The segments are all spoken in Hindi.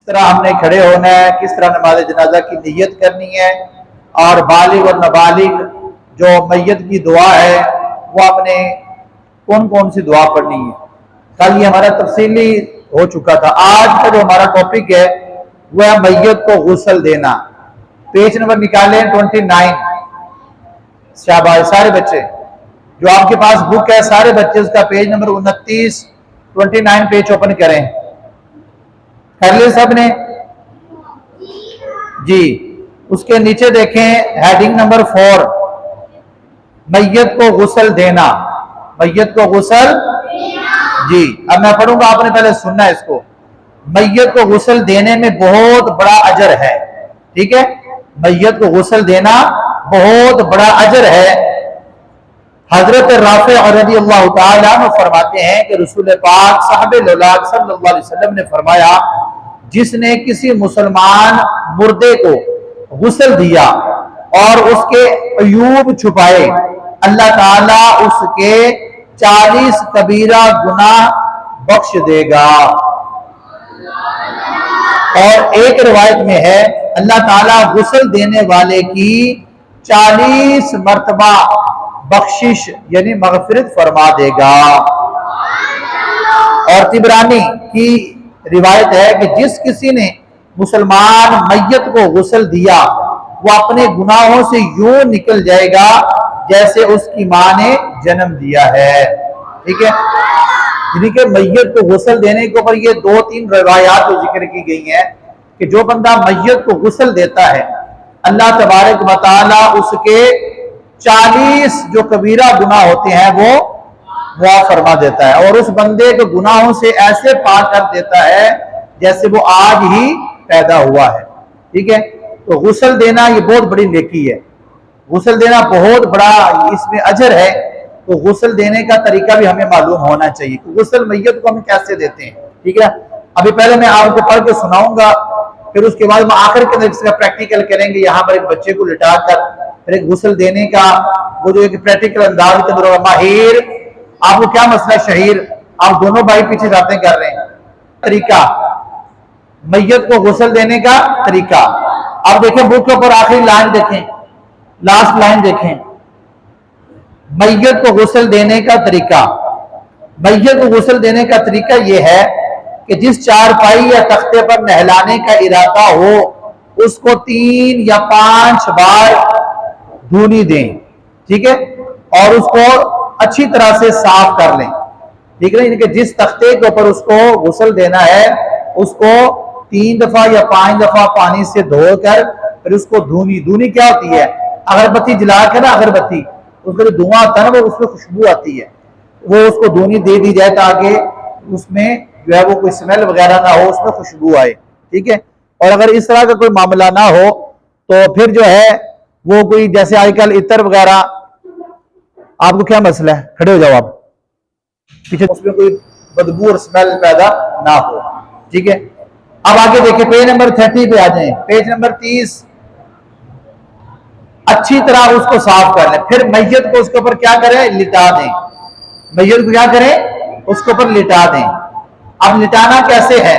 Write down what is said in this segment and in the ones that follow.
तरह हमने खड़े होना है, किस तरह नमाज जनाजा की नियत करनी है, और बालिग और नाबालिग जो मैयत की दुआ है वो आपने कौन कौन सी दुआ पढ़नी है। कल ये हमारा तफसीली हो चुका था। आज का जो हमारा टॉपिक है वह है मैयत को गुस्ल देना। पेज नंबर निकालें 29। शाबाश सारे बच्चे, जो आपके पास बुक है सारे बच्चे उसका पेज नंबर 29 पेज ओपन करें। कर लिया सब ने जी। उसके नीचे देखें हेडिंग नंबर 4, मैयत को गुस्ल देना। मैयत को गुस्ल जी। अब मैं पढ़ूंगा, आपने पहले सुनना है इसको। मैयत को गुस्ल देने में बहुत बड़ा अजर है, ठीक है। मैयत को गुस्ल देना बहुत बड़ा अजर है। हजरत राफे रज़ियल्लाहु ताला अन्हु फरमाते हैं कि रसूल पाक साहबे लौलाक सल्लल्लाहु अलैहि वसल्लम ने फरमाया, जिसने किसी मुसलमान मुर्दे को गुस्ल दिया और उसके अयूब छुपाए, अल्लाह ताला उसके 40 कबीरा गुनाह बख्श देगा। और एक रिवायत में है अल्लाह ताला गुस्ल देने वाले की 40 मर्तबा बख्शिश यानी मगफिरत फरमा देगा। और तिबरानी की रिवायत है कि जिस किसी ने मुसलमान मैयत को गुस्ल दिया वो अपने गुनाहों से यूं निकल जाएगा जैसे उसकी मां ने जन्म दिया है, ठीक है। यानी कि मैयत को गुस्ल देने के ऊपर ये 2-3 रिवायात जो जिक्र की गई हैं कि जो बंदा मैयत को गुस्ल देता है अल्लाह तबारक व तआला उसके 40 जो कबीरा गुनाह होते हैं वो माफ फरमा देता है और उस बंदे को गुनाहों से ऐसे पार कर देता है जैसे वो आज ही पैदा हुआ है, ठीक है। तो गुस्ल देना ये बहुत बड़ी नेकी है। गुस्ल देना बहुत बड़ा इसमें अजर है। तो गुस्ल देने का तरीका भी हमें मालूम होना चाहिए। तो गुस्ल मैयत को हम कैसे देते हैं, ठीक है। अभी पहले मैं आपको पढ़ के सुनाऊंगा, फिर उसके बाद हम आखिर के अंदर इसका प्रैक्टिकल करेंगे। यहाँ पर एक बच्चे को लिटा कर फिर एक गुस्ल देने का वो जो एक प्रैक्टिकल अंदाज के अंदर। माहिर, आपको क्या मसला? शहीर, आप दोनों भाई पीछे जाते कर रहे हैं। तरीका मैयत को गुस्ल देने का तरीका आप देखें, बुक के ऊपर आखिरी लाइन देखें, लास्ट लाइन देखें। मैयत को गुस्ल देने का तरीका, मैयत को गुस्ल देने का तरीका यह है कि जिस चारपाई या तख्ते पर नहलाने का इरादा हो उसको 3 या 5 बार धूनी दें, ठीक है, और उसको अच्छी तरह से साफ कर लें, ठीक है। यानी कि जिस तख्ते के ऊपर उसको गुस्ल देना है उसको 3 दफा या 5 दफा पानी से धोकर फिर उसको धूनी। धूनी क्या होती है? अगरबत्ती जला के ना, अगरबत्ती उसका जो धुआं आता है ना वो उसमें खुशबू आती है, वो उसको धूनी दे दी जाए ताकि उसमें जो है वो कोई स्मेल वगैरह ना हो, उसमें खुशबू आए, ठीक है। और अगर इस तरह का कोई मामला ना हो तो फिर जो है वो कोई जैसे आजकल इत्र वगैरह, आपको क्या मसला है? खड़े हो जाओ आप पीछे, उसमें कोई बदबू और स्मेल पैदा ना हो, ठीक है। अब आगे देखिए, पेज नंबर 30 पे आ जाएं। Page number 30। अच्छी तरह उसको साफ कर लें। फिर मैयत को उसके ऊपर क्या करें? लिटा दें। मैयत को क्या करें? उसके ऊपर लिटा दें। अब लिटाना कैसे है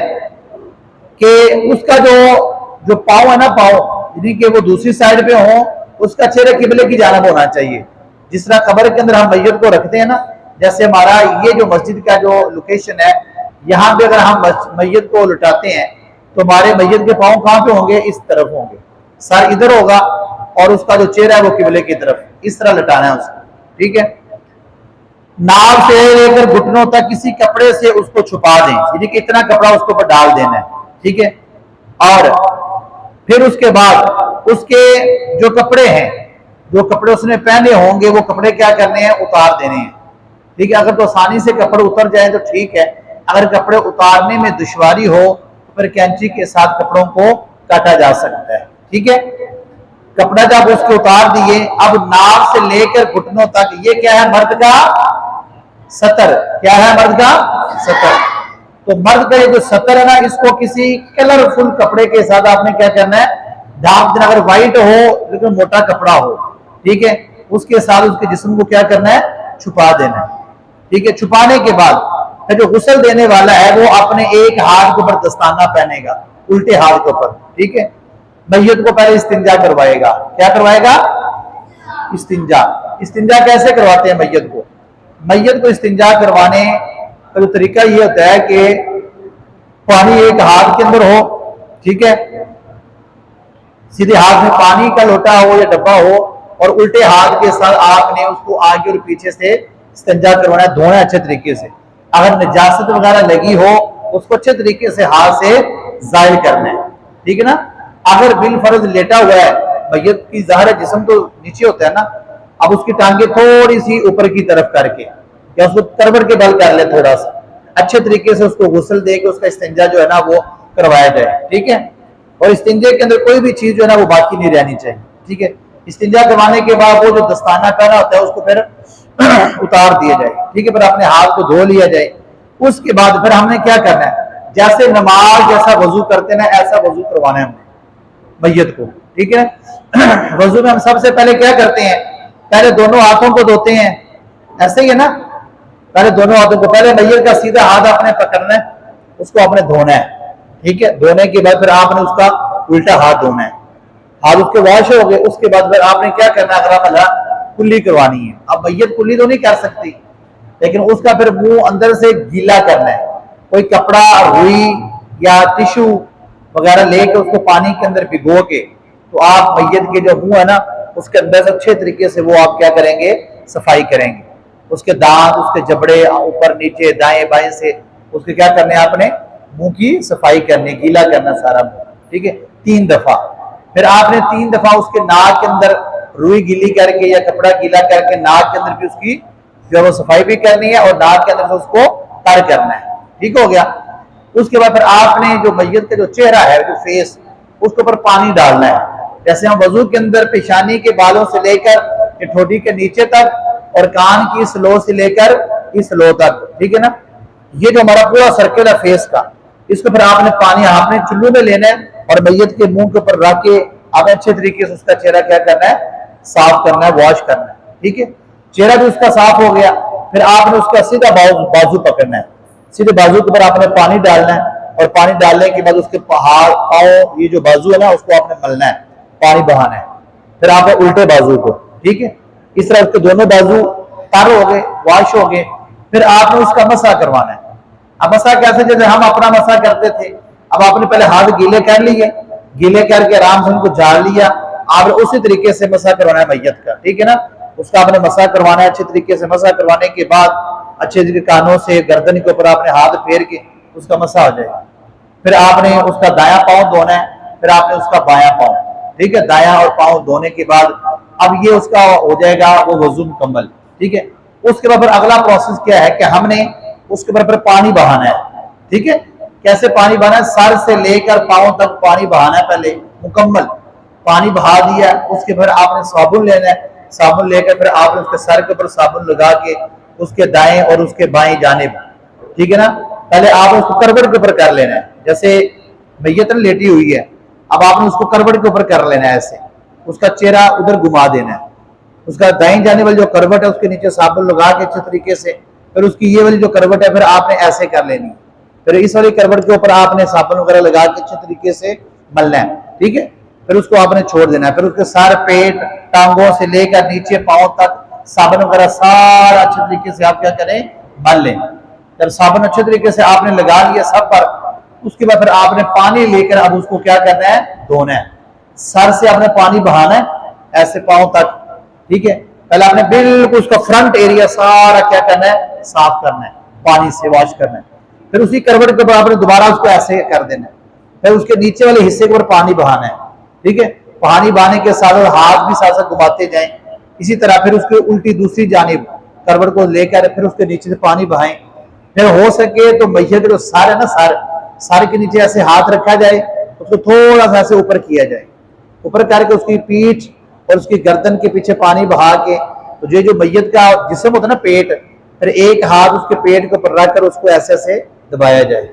कि उसका जो पाँव है ना, पाँव यानी कि वो दूसरी साइड पे हो, उसका चेहरा किबले की जानिब होना चाहिए। जिस तरह कब्र के अंदर हम मैयत को रखते हैं ना, जैसे हमारा ये जो मस्जिद का जो लोकेशन है, यहाँ पे अगर हम मैयत को लुटाते हैं तो हमारे मैयत के पाँव कहाँ पे होंगे? इस तरफ होंगे, सर इधर होगा और उसका जो चेहरा है वो किबले की तरफ। इस तरह लटाना है उसको, ठीक है। नाव से लेकर घुटनों तक किसी कपड़े से उसको छुपा दें, यानी कि इतना कपड़ा उसके ऊपर डाल देना है, ठीक है। और फिर उसके बाद उसके जो कपड़े हैं, जो कपड़े उसने पहने होंगे वो कपड़े क्या करने हैं? उतार देने हैं, ठीक है। अगर तो आसानी से कपड़े उतर जाए तो ठीक है, अगर कपड़े उतारने में दुश्वारी हो तो फिर कैंची के साथ कपड़ों को काटा जा सकता है, ठीक है। कपड़ा जब उसको उतार दिए, अब नाव से लेकर घुटनों तक, ये क्या है? मर्द का सतर। क्या है? मर्द का सतर। तो मर्द का ये जो सतर है ना, इसको किसी कलरफुल कपड़े के साथ आपने क्या करना है? ढाक देना। अगर व्हाइट हो लेकिन मोटा कपड़ा हो, ठीक है, उसके साथ उसके जिस्म को क्या करना है? छुपा देना है, ठीक है। छुपाने के बाद जो गुस्ल देने वाला है वो अपने एक हाथ के ऊपर दस्ताना पहनेगा, उल्टे हाथ के ऊपर, ठीक है। मैयत को पहले इस्तिंजा करवाएगा। क्या करवाएगा? इस्तिंजा। इस्तिंजा कैसे करवाते हैं मैयत को? मैयत को इस्तिंजा करवाने का जो तरीका ये होता है कि पानी एक हाथ के अंदर हो, ठीक है, सीधे हाथ में पानी का लोटा हो या डब्बा हो, और उल्टे हाथ के साथ आपने उसको आगे और पीछे से इस्तिंजा करवाना है, धोना अच्छे तरीके से। अगर निजासत वगैरह लगी हो उसको अच्छे तरीके से हाथ से जाहिर करना है, ठीक है ना। अगर बिल फर्ज लेटा हुआ है, मैयत की ज़ाहिर जिस्म तो नीचे होता है ना, अब उसकी टांगे थोड़ी सी ऊपर की तरफ करके या उसको करवट के बल कर ले, थोड़ा सा अच्छे तरीके से उसको गुस्ल दे के उसका इस्तिंजा जो है ना वो करवाया जाए, ठीक है। और इस्तिंजे के अंदर कोई भी चीज जो है ना वो बाकी नहीं रहनी चाहिए, ठीक है। इस्तिंजा करवाने के बाद वो जो दस्ताना पहना होता है उसको फिर उतार दिया जाए, ठीक है, फिर अपने हाथ को धो लिया जाए। उसके बाद फिर हमने क्या करना है, जैसे नमाज जैसा वजू करते ना ऐसा वजू करवाना है हमने मैयत को, ठीक है। वजू में हम सबसे पहले क्या करते हैं, पहले दोनों हाथों को धोते हैं, ऐसे ही है ना, पहले दोनों हाथों को, पहले मैयत का सीधा हाथ आपने पकड़ना है, उसको आपने धोना है, ठीक है। धोने के बाद फिर आपने उसका उल्टा हाथ धोना है, हाथ उसके वॉश हो गए। उसके बाद फिर आपने क्या करना है, अगला पहला कुल्ली करवानी है। अब मैयत कुल्ली तो नहीं कर सकती, लेकिन उसका फिर मुंह अंदर से गीला करना है, कोई कपड़ा, रुई या टिश्यू वगैरह लेके उसको पानी के अंदर भिगो के, तो आप मैयत के जो मुंह है ना उसके अंदर से अच्छे तरीके से वो आप क्या करेंगे, सफाई करेंगे। उसके दांत, उसके जबड़े, ऊपर नीचे दाएं बाएं से उसके क्या करने हैं, आपने मुंह की सफाई करनी, गीला करना सारा मुंह, ठीक है, 3 दफा। फिर आपने 3 दफा उसके नाक के अंदर रुई गीली करके या कपड़ा गीला करके नाक के अंदर भी उसकी जो वो सफाई भी करनी है और नाक के अंदर से उसको तर करना है, ठीक हो गया। उसके बाद फिर आपने जो मैयत का जो चेहरा है, जो फेस, उसके ऊपर पानी डालना है। जैसे हम वजू के अंदर पेशानी के बालों से लेकर ठोडी के नीचे तक और कान की स्लो से लेकर इस लो तक, ठीक है ना, ये जो हमारा पूरा सर्कल है फेस का, इसको फिर आपने पानी आपने चुल्लू में लेना है और मैयत के मुंह के ऊपर रख के आपने अच्छे तरीके से उसका चेहरा क्या करना है, साफ करना है, वॉश करना है, ठीक है। चेहरा भी उसका साफ हो गया, फिर आपने उसका सीधा बाजू पकड़ना है, सीधे बाजू के ऊपर आपने पानी डालना है और पानी डालने के बाद उसके पाँव, ये जो बाजू है ना उसको आपने मलना है, पानी बहाना है। फिर आपने उल्टे बाजू को, ठीक है, इस तरह उसके दोनों बाजू तर हो गए, वॉश हो गए। फिर आपने उसका मसा करवाना है। अब मसा कैसे, जैसे हम अपना मसा करते थे, अब आपने पहले हाथ गीले कर लिए, गीले करके आराम से उनको झाड़ लिया, आपने उसी तरीके से मसा करवाना है मैयत का, ठीक है ना। उसका आपने मसा करवाना है अच्छे तरीके से। मसा करवाने के बाद अच्छे तरीके कानों से गर्दन के ऊपर आपने हाथ फेर के उसका मसा हो जाएगा। फिर आपने उसका दायां पाँव धोना है, फिर आपने उसका बायां पाँव, ठीक है, दायां और पाँव धोने के बाद अब ये उसका हो जाएगा वो वजू मुकम्मल, ठीक है। उसके बाद फिर अगला प्रोसेस क्या है कि हमने उसके ऊपर पानी बहाना है, ठीक है। कैसे पानी बहाना है, सर से लेकर पाँव तक पानी बहाना है, पहले मुकम्मल पानी बहा दिया। उसके बाद आपने साबुन लेना है, साबुन लेकर फिर आपने उसके सर के ऊपर साबुन लगा के उसके दाएं और उसके बाएं जानिब, ठीक है ना, पहले आपने उसको करवट के ऊपर कर लेना है। जैसे मैयत लेटी हुई है, अब आपने उसको करवट के ऊपर कर लेना है, ऐसे उसका चेहरा उधर घुमा देना है, उसका दाएं जाने वाली जो करवट है उसके नीचे साबुन लगा के अच्छे तरीके से, फिर उसकी ये वाली जो करवट है फिर आपने ऐसे कर लेनी, फिर इस वाली करवट के ऊपर आपने साबुन वगैरह लगा के अच्छे तरीके से मलना है, ठीक है। फिर उसको आपने छोड़ देना है। फिर उसके सर, पेट, टांगों से लेकर नीचे पाँव तक साबुन वगैरह सारा अच्छे तरीके से आप क्या करें, मल लें। जब साबुन अच्छे तरीके से आपने लगा लिया सब पर, उसके बाद फिर आपने पानी लेकर अब उसको क्या करना है, धोना है। सर से आपने पानी बहाना है ऐसे पाँव तक, ठीक है। पहले आपने बिल्कुल उसका फ्रंट एरिया सारा क्या करना है, साफ करना है, पानी से वॉश करना है। फिर उसी करवट के ऊपर आपने दोबारा उसको ऐसे कर देना है। फिर उसके नीचे वाले हिस्से के ऊपर पानी बहाना है, ठीक है। पानी बहाने के साथ हाथ भी साथ साथ घुमाते जाएं। इसी तरह फिर उसके उल्टी दूसरी जानिब करवट को लेकर फिर उसके नीचे से पानी बहाएं। फिर हो सके तो मैयत के जो सर है ना, सर के नीचे ऐसे हाथ रखा जाए, उसको थोड़ा सा ऐसे ऊपर किया जाए, ऊपर करके उसकी पीठ और उसकी गर्दन के पीछे पानी बहा के, तो ये जो मैयत का जिस्म होता है ना, पेट, फिर एक हाथ उसके पेट के ऊपर रखकर उसको ऐसे ऐसे दबाया जाए,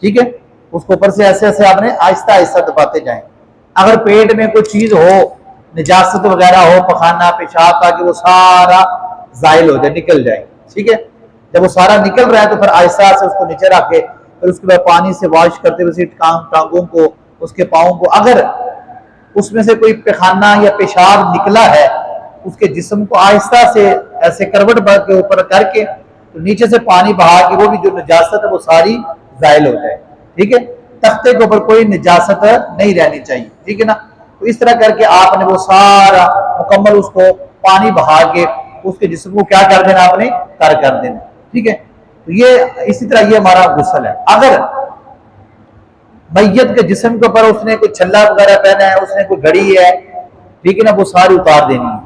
ठीक है। उसको ऊपर से ऐसे ऐसे आपने आहिस्ता आहिस्ता दबाते जाएं। अगर पेट में कोई चीज हो, निजासत वगैरह हो, पखाना पेशाब, ताकि वो सारा जायल हो जाए, निकल जाए, ठीक है। जब वो सारा निकल रहा है तो फिर आहिस्ता से उसको नीचे रख के फिर उसके बाद पानी से वॉश करते हुए टांगों को उसके पाँव को, अगर उसमें से कोई पैखाना या पेशाब निकला है, उसके जिस्म को आहिस्ता से ऐसे करवट के ऊपर करके तो नीचे से पानी बहा के वो भी जो निजासत है वो सारी जायल हो जाए। ठीक है, तख्ते के ऊपर कोई निजासत नहीं रहनी चाहिए। ठीक है ना, तो इस तरह करके आपने वो सारा मुकम्मल उसको पानी बहा के उसके जिस्म को क्या कर देना, आपने तर कर देना। ठीक है, तो ये इसी तरह ये हमारा गुस्ल है। अगर मैयत के जिस्म के ऊपर उसने कोई छल्ला वगैरह पहना है, उसने कोई घड़ी है, ठीक है ना, वो सारी उतार देनी है।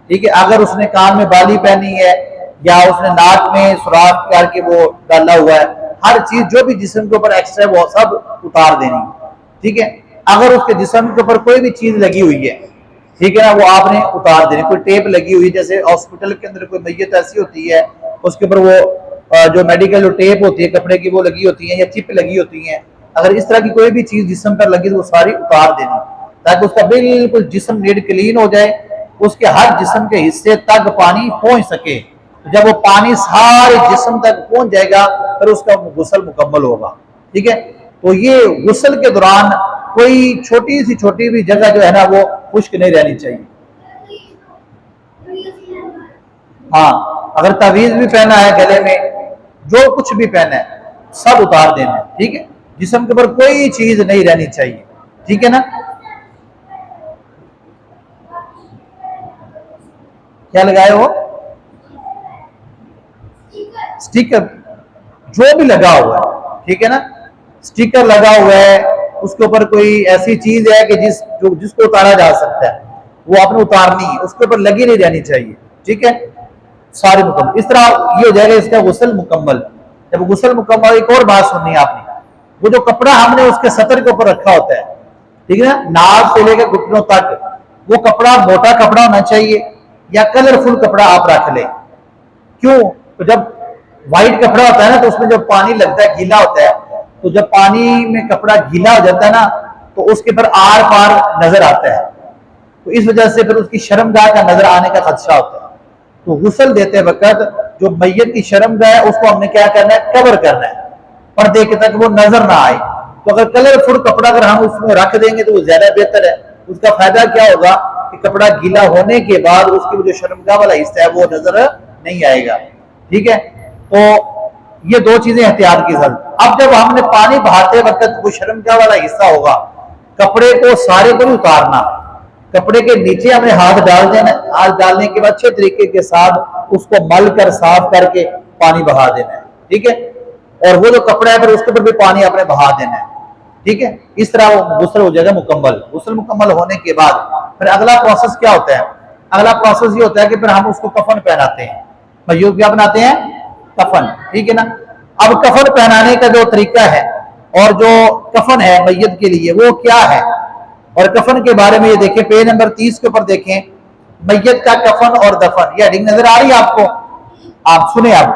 ठीक है, अगर उसने कान में बाली पहनी है या उसने नाक में सुराख करके वो डाला हुआ है, हर चीज जो भी जिस्म के ऊपर एक्स्ट्रा है वो सब उतार देनी है। ठीक है, अगर उसके जिस्म के ऊपर कोई भी चीज लगी हुई है, ठीक है ना, वो आपने उतार देनी। कोई टेप लगी हुई है, जैसे हॉस्पिटल के अंदर कोई मैयत ऐसी होती है उसके ऊपर वो जो मेडिकल जो टेप होती है कपड़े की वो लगी होती है या चिप लगी होती है, अगर इस तरह की कोई भी चीज जिस्म पर लगी तो वो सारी उतार देनी, ताकि उसका बिल्कुल जिस्म नीट क्लीन हो जाए, उसके हर जिस्म के हिस्से तक पानी पहुंच सके। जब वो पानी सारे जिस्म तक पहुंच जाएगा फिर उसका गुस्ल मुकम्मल होगा। ठीक है, तो ये गुस्ल के दौरान कोई छोटी सी छोटी भी जगह जो है ना वो खुश्क नहीं रहनी चाहिए। हाँ, अगर तावीज भी पहना है गले में, जो कुछ भी पहना है सब उतार देना है। ठीक है, जिस्म के ऊपर कोई चीज नहीं रहनी चाहिए। ठीक है ना, क्या लगाए हो? स्टिकर जो भी लगा हुआ है, ठीक है ना, स्टिकर लगा हुआ है, उसके ऊपर कोई ऐसी चीज है कि जिसको उतारा जा सकता है वो आपने उतारनी है, उसके ऊपर लगी नहीं रहनी चाहिए। ठीक है, सारे मुकम्मल, इस तरह ये हो जाएगा इसका गुस्ल मुकम्मल। जब गुस्ल मुकम्मल, एक और बात सुननी है आपने, वो जो कपड़ा हमने उसके सतर के ऊपर रखा होता है, ठीक है ना, नाक से लेकर घुटनों तक, वो कपड़ा मोटा कपड़ा होना चाहिए या कलरफुल कपड़ा आप रख ले। क्यों? तो जब व्हाइट कपड़ा होता है ना तो उसमें जब पानी लगता है, गीला होता है, तो जब पानी में कपड़ा गीला हो जाता है ना तो उसके ऊपर आर पार नजर आता है, तो इस वजह से फिर उसकी शर्मगाह का नजर आने का खदशा होता है। तो गुस्ल देते वक्त जो मैयत की शर्मगाह है उसको हमने क्या करना है, कवर करना है, पर्दे के तक वो नजर ना आए। तो अगर कलरफुल कपड़ा अगर हम उसमें रख देंगे तो वो ज्यादा बेहतर है। उसका फायदा क्या होगा कि कपड़ा गीला होने के बाद उसकी जो शर्मगाह वाला हिस्सा है वो नजर नहीं आएगा। ठीक है, तो ये दो चीजें एहतियात की जरूरत। अब जब हमने पानी बहाते वक्त वो शर्मगाह वाला हिस्सा होगा, कपड़े को सारे को नहीं उतारना, कपड़े के नीचे हमें हाथ डाल देना, हाथ डालने के बाद अच्छे तरीके के साथ उसको मल कर साफ करके पानी बहा देना है। ठीक है, और वो जो कपड़ा है फिर उसके ऊपर भी पानी आपने बहा देना है। ठीक है, इस तरह वो गुस्ल हो जाएगा मुकम्मल। गुस्ल मुकम्मल होने के बाद फिर अगला प्रोसेस क्या होता है? अगला प्रोसेस ये होता है कि फिर हम उसको कफन पहनाते हैं। मयूर क्या बनाते हैं? कफन। ठीक है ना, अब कफन पहनाने का जो तरीका है और जो कफन है मैयत के लिए वो क्या है, और कफन के बारे में ये देखें, पेज नंबर 30 के ऊपर देखें, मैयत का कफन और दफन। ये हेडिंग नजर आ रही है आपको? आप सुने, आप